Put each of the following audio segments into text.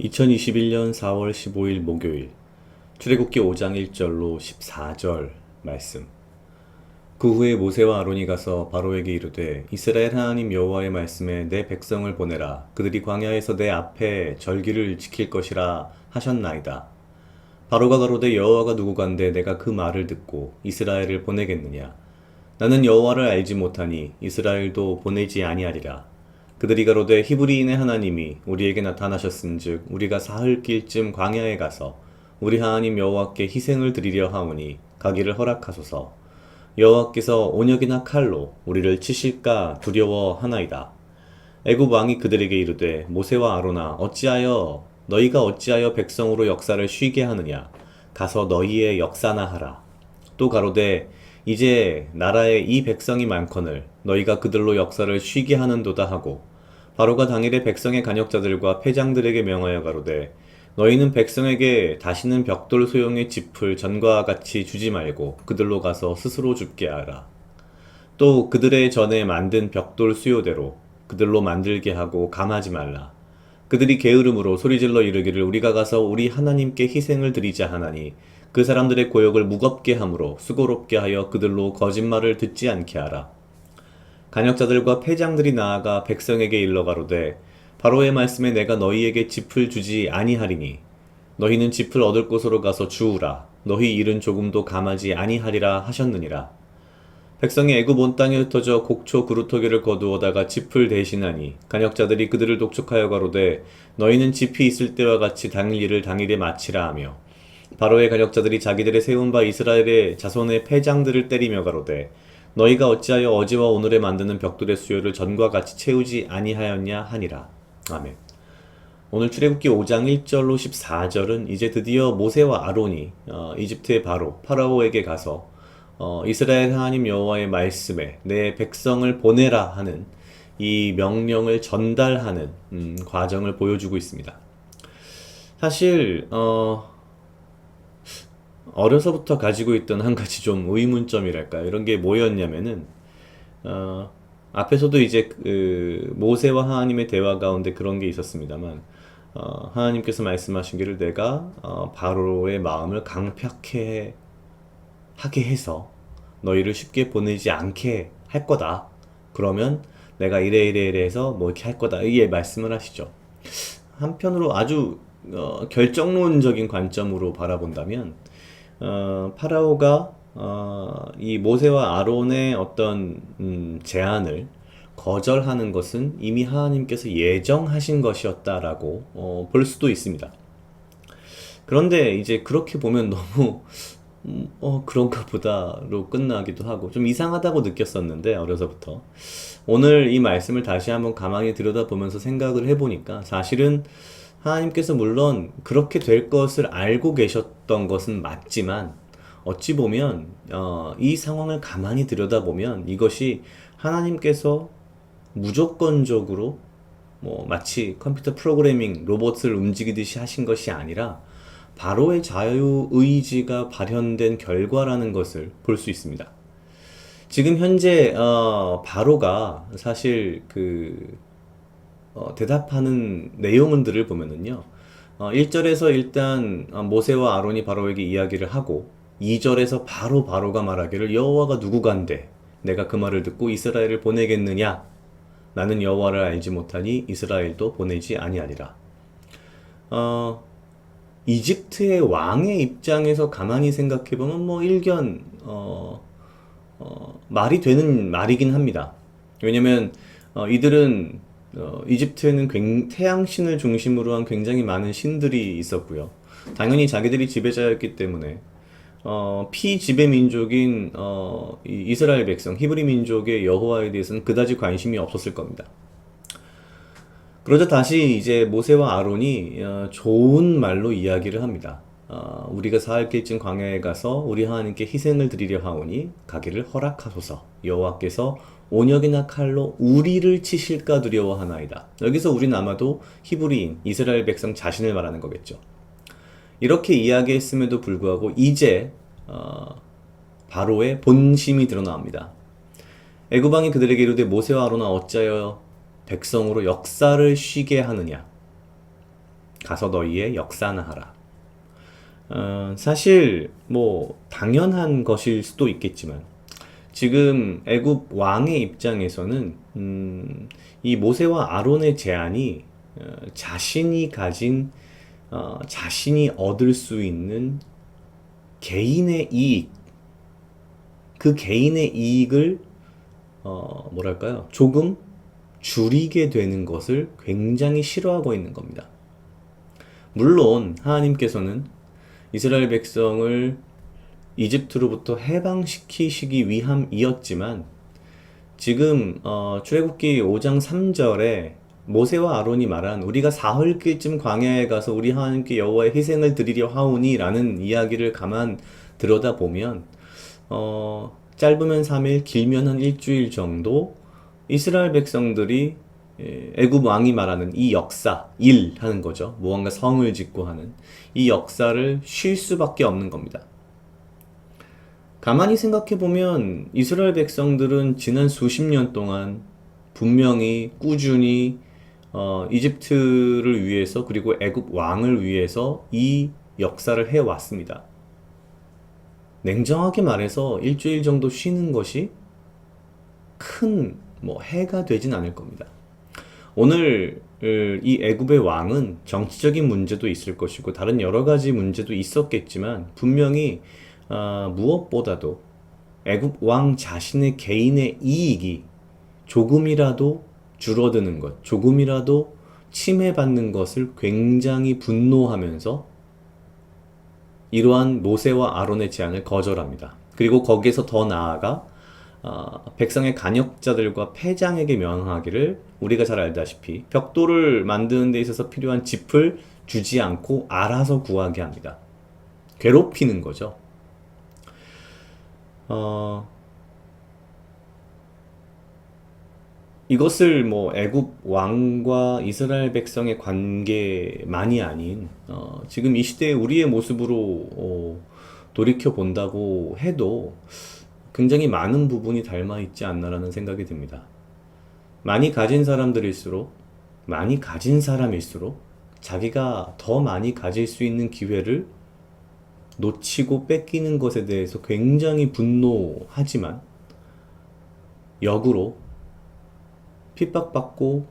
2021년 4월 15일 목요일 출애굽기 5장 1절로 14절 말씀. 그 후에 모세와 아론이 가서 바로에게 이르되 이스라엘 하나님 여호와의 말씀에 내 백성을 보내라. 그들이 광야에서 내 앞에 절기를 지킬 것이라 하셨나이다. 바로가 가로되 여호와가 누구간데 내가 그 말을 듣고 이스라엘을 보내겠느냐. 나는 여호와를 알지 못하니 이스라엘도 보내지 아니하리라. 그들이 가로되 히브리인의 하나님이 우리에게 나타나셨은즉 우리가 사흘 길쯤 광야에 가서 우리 하나님 여호와께 희생을 드리려 하오니 가기를 허락하소서. 여호와께서 온역이나 칼로 우리를 치실까 두려워하나이다. 애굽 왕이 그들에게 이르되 모세와 아론아 너희가 어찌하여 백성으로 역사를 쉬게 하느냐. 가서 너희의 역사나 하라. 또 가로되 이제 나라에 이 백성이 많거늘 너희가 그들로 역사를 쉬게 하는도다 하고, 바로가 당일에 백성의 간역자들과 패장들에게 명하여 가로되 너희는 백성에게 다시는 벽돌 소용의 짚을 전과 같이 주지 말고 그들로 가서 스스로 줍게 하라. 또 그들의 전에 만든 벽돌 수요대로 그들로 만들게 하고 감하지 말라. 그들이 게으름으로 소리질러 이르기를 우리가 가서 우리 하나님께 희생을 드리자 하나니 그 사람들의 고역을 무겁게 함으로 수고롭게 하여 그들로 거짓말을 듣지 않게 하라. 간역자들과 패장들이 나아가 백성에게 일러 가로되 바로의 말씀에 내가 너희에게 짚을 주지 아니하리니 너희는 짚을 얻을 곳으로 가서 주우라. 너희 일은 조금도 감하지 아니하리라 하셨느니라. 백성이 애굽 온 땅에 흩어져 곡초 그루터기를 거두어다가 짚을 대신하니 간역자들이 그들을 독촉하여 가로되 너희는 짚이 있을 때와 같이 당일 일을 당일에 마치라 하며, 바로의 간역자들이 자기들의 세운 바 이스라엘의 자손의 패장들을 때리며 가로되 너희가 어찌하여 어제와 오늘에 만드는 벽돌의 수요를 전과 같이 채우지 아니하였냐 하니라. 아멘. 오늘 출애굽기 5장 1절로 14절은 이제 드디어 모세와 아론이 이집트의 파라오에게 가서 이스라엘 하나님 여호와의 말씀에 내 백성을 보내라 하는 이 명령을 전달하는 과정을 보여주고 있습니다. 사실 어려서부터 가지고 있던 한 가지 좀 의문점이랄까요? 이런 게 뭐였냐면은, 앞에서도 이제 모세와 하나님의 대화 가운데 그런 게 있었습니다만, 하나님께서 말씀하신 내가 바로의 마음을 강팍해 하게 해서 너희를 쉽게 보내지 않게 할 거다. 그러면 내가 이래 해서 뭐 이렇게 할 거다. 이게 말씀을 하시죠. 한편으로 아주 결정론적인 관점으로 바라본다면, 파라오가 이 모세와 아론의 어떤 제안을 거절하는 것은 이미 하나님께서 예정하신 것이었다라고 볼 수도 있습니다. 그런데 이제 그렇게 보면 너무 그런가 보다로 끝나기도 하고 좀 이상하다고 느꼈었는데, 어려서부터. 오늘 이 말씀을 다시 한번 가만히 들여다보면서 생각을 해보니까 사실은 하나님께서 물론 그렇게 될 것을 알고 계셨던 것은 맞지만, 어찌 보면 이 상황을 가만히 들여다보면 이것이 하나님께서 무조건적으로 뭐 마치 컴퓨터 프로그래밍 로봇을 움직이듯이 하신 것이 아니라 바로의 자유의지가 발현된 결과라는 것을 볼 수 있습니다. 지금 현재 바로가 사실 대답하는 내용들을 보면은요, 1절에서 일단 모세와 아론이 바로에게 이야기를 하고, 2절에서 바로가 말하기를 여호와가 누구간데 내가 그 말을 듣고 이스라엘을 보내겠느냐. 나는 여호와를 알지 못하니 이스라엘도 보내지 아니하리라. 이집트의 왕의 입장에서 가만히 생각해보면 뭐 일견 말이 되는 말이긴 합니다. 왜냐면 이들은 이집트에는 태양신을 중심으로 한 굉장히 많은 신들이 있었고요. 당연히 자기들이 지배자였기 때문에 피지배 민족인 이스라엘 백성, 히브리 민족의 여호와에 대해서는 그다지 관심이 없었을 겁니다. 그러자 다시 이제 모세와 아론이 좋은 말로 이야기를 합니다. 우리가 사흘 길쯤 광야에 가서 우리 하나님께 희생을 드리려 하오니 가기를 허락하소서. 여호와께서 온역이나 칼로 우리를 치실까 두려워하나이다. 여기서 우리는 아마도 히브리인, 이스라엘 백성 자신을 말하는 거겠죠. 이렇게 이야기했음에도 불구하고 이제 바로의 본심이 드러납니다. 애굽 왕이 그들에게 이르되 모세와 아론아 어찌하여 백성으로 역사를 쉬게 하느냐. 가서 너희의 역사나 하라. 사실 뭐 당연한 것일 수도 있겠지만 지금 애굽 왕의 입장에서는 이 모세와 아론의 제안이 자신이 가진 자신이 얻을 수 있는 개인의 이익, 그 개인의 이익을 뭐랄까요? 조금 줄이게 되는 것을 굉장히 싫어하고 있는 겁니다. 물론 하나님께서는 이스라엘 백성을 이집트로부터 해방시키시기 위함이었지만 지금 출애굽기 5장 3절에 모세와 아론이 말한 우리가 사흘길쯤 광야에 가서 우리 하나님께 여호와의 희생을 드리려 하오니 라는 이야기를 가만 들여다보면 짧으면 3일 길면 한 일주일 정도 이스라엘 백성들이 애굽 왕이 말하는 이 역사, 일 하는 거죠. 무언가 성을 짓고 하는 이 역사를 쉴 수밖에 없는 겁니다. 가만히 생각해보면 이스라엘 백성들은 지난 수십 년 동안 분명히 꾸준히 이집트를 위해서 그리고 애굽 왕을 위해서 이 역사를 해왔습니다. 냉정하게 말해서 일주일 정도 쉬는 것이 큰 해가 되진 않을 겁니다. 오늘 이 애굽의 왕은 정치적인 문제도 있을 것이고 다른 여러 가지 문제도 있었겠지만 분명히 무엇보다도 애굽 왕 자신의 개인의 이익이 조금이라도 줄어드는 것, 조금이라도 침해받는 것을 굉장히 분노하면서 이러한 모세와 아론의 제안을 거절합니다. 그리고 거기에서 더 나아가 백성의 간역자들과 패장에게 명하기를 우리가 잘 알다시피 벽돌을 만드는 데 있어서 필요한 짚을 주지 않고 알아서 구하게 합니다. 괴롭히는 거죠. 이것을 애굽 왕과 이스라엘 백성의 관계만이 아닌 지금 이 시대의 우리의 모습으로 돌이켜 본다고 해도 굉장히 많은 부분이 닮아 있지 않나라는 생각이 듭니다. 많이 가진 사람들일수록 많이 가진 사람일수록 자기가 더 많이 가질 수 있는 기회를 놓치고 뺏기는 것에 대해서 굉장히 분노하지만 역으로 핍박받고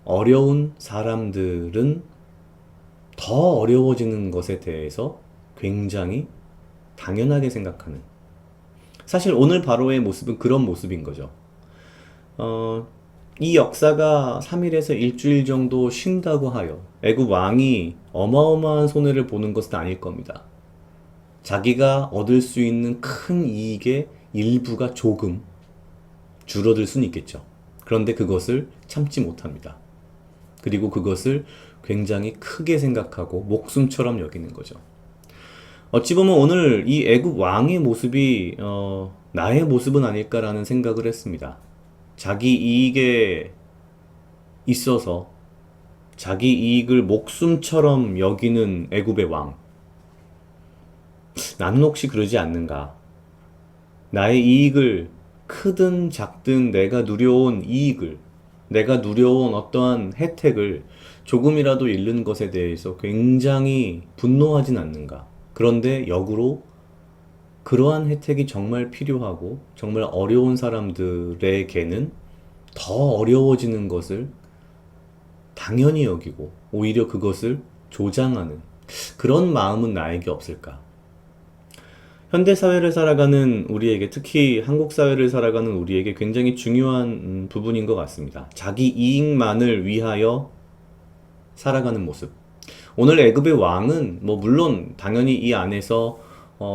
어려운 사람들은 더 어려워지는 것에 대해서 굉장히 당연하게 생각하는, 사실 오늘 바로의 모습은 그런 모습인 거죠. 이 역사가 3일에서 일주일 정도 쉰다고 하여 애굽 왕이 어마어마한 손해를 보는 것은 아닐 겁니다. 자기가 얻을 수 있는 큰 이익의 일부가 조금 줄어들 수는 있겠죠. 그런데 그것을 참지 못합니다. 그리고 그것을 굉장히 크게 생각하고 목숨처럼 여기는 거죠. 어찌 보면 오늘 이 애굽 왕의 모습이 나의 모습은 아닐까라는 생각을 했습니다. 자기 이익에 있어서 자기 이익을 목숨처럼 여기는 애굽의 왕. 나는 혹시 그러지 않는가? 나의 이익을 크든 작든 내가 누려온 이익을, 내가 누려온 어떠한 혜택을 조금이라도 잃는 것에 대해서 굉장히 분노하진 않는가? 그런데 역으로 그러한 혜택이 정말 필요하고 정말 어려운 사람들에게는 더 어려워지는 것을 당연히 여기고 오히려 그것을 조장하는 그런 마음은 나에게 없을까? 현대 사회를 살아가는 우리에게, 특히 한국 사회를 살아가는 우리에게 굉장히 중요한 부분인 것 같습니다. 자기 이익만을 위하여 살아가는 모습. 오늘 애굽의 왕은 물론 당연히 이 안에서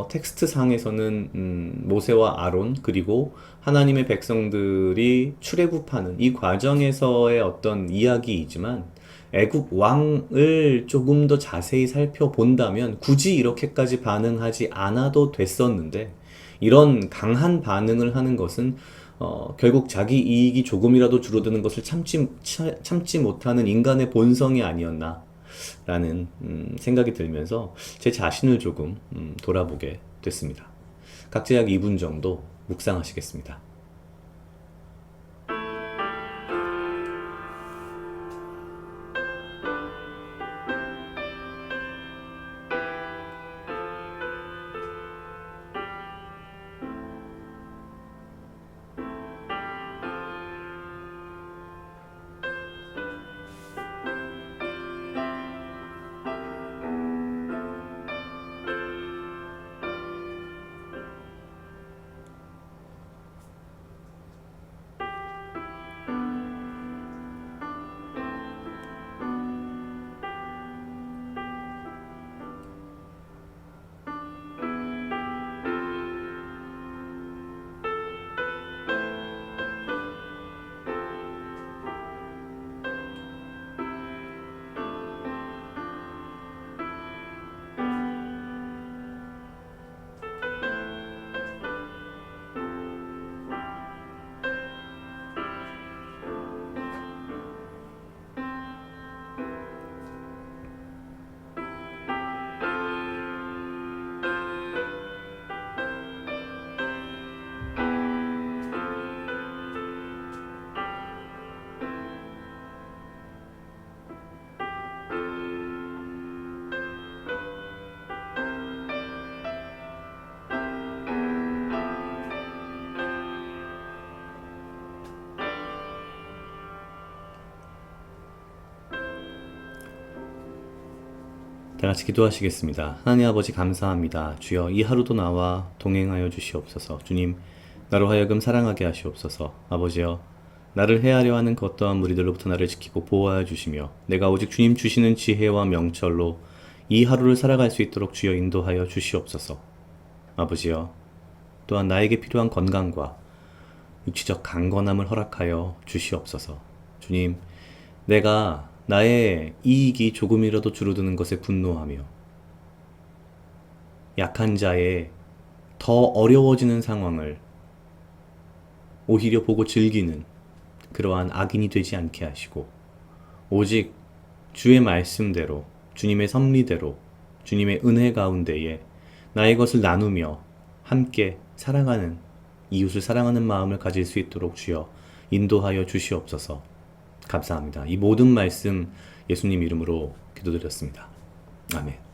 텍스트 상에서는 모세와 아론 그리고 하나님의 백성들이 출애굽하는 이 과정에서의 어떤 이야기이지만 애굽 왕을 조금 더 자세히 살펴본다면 굳이 이렇게까지 반응하지 않아도 됐었는데 이런 강한 반응을 하는 것은 결국 자기 이익이 조금이라도 줄어드는 것을 참지 못하는 인간의 본성이 아니었나 라는 생각이 들면서 제 자신을 조금 돌아보게 됐습니다. 각자 약 2분 정도 묵상하시겠습니다. 다 같이 기도하시겠습니다. 하나님 아버지 감사합니다. 주여 이 하루도 나와 동행하여 주시옵소서. 주님 나로 하여금 사랑하게 하시옵소서. 아버지여 나를 해하려 하는 그 어떠한 무리들로부터 나를 지키고 보호하여 주시며 내가 오직 주님 주시는 지혜와 명철로 이 하루를 살아갈 수 있도록 주여 인도하여 주시옵소서. 아버지여 또한 나에게 필요한 건강과 육체적 강건함을 허락하여 주시옵소서. 주님 내가 나의 이익이 조금이라도 줄어드는 것에 분노하며 약한 자의 더 어려워지는 상황을 오히려 보고 즐기는 그러한 악인이 되지 않게 하시고 오직 주의 말씀대로 주님의 섭리대로 주님의 은혜 가운데에 나의 것을 나누며 함께 사랑하는 이웃을 사랑하는 마음을 가질 수 있도록 주여 인도하여 주시옵소서. 감사합니다. 이 모든 말씀 예수님 이름으로 기도드렸습니다. 아멘.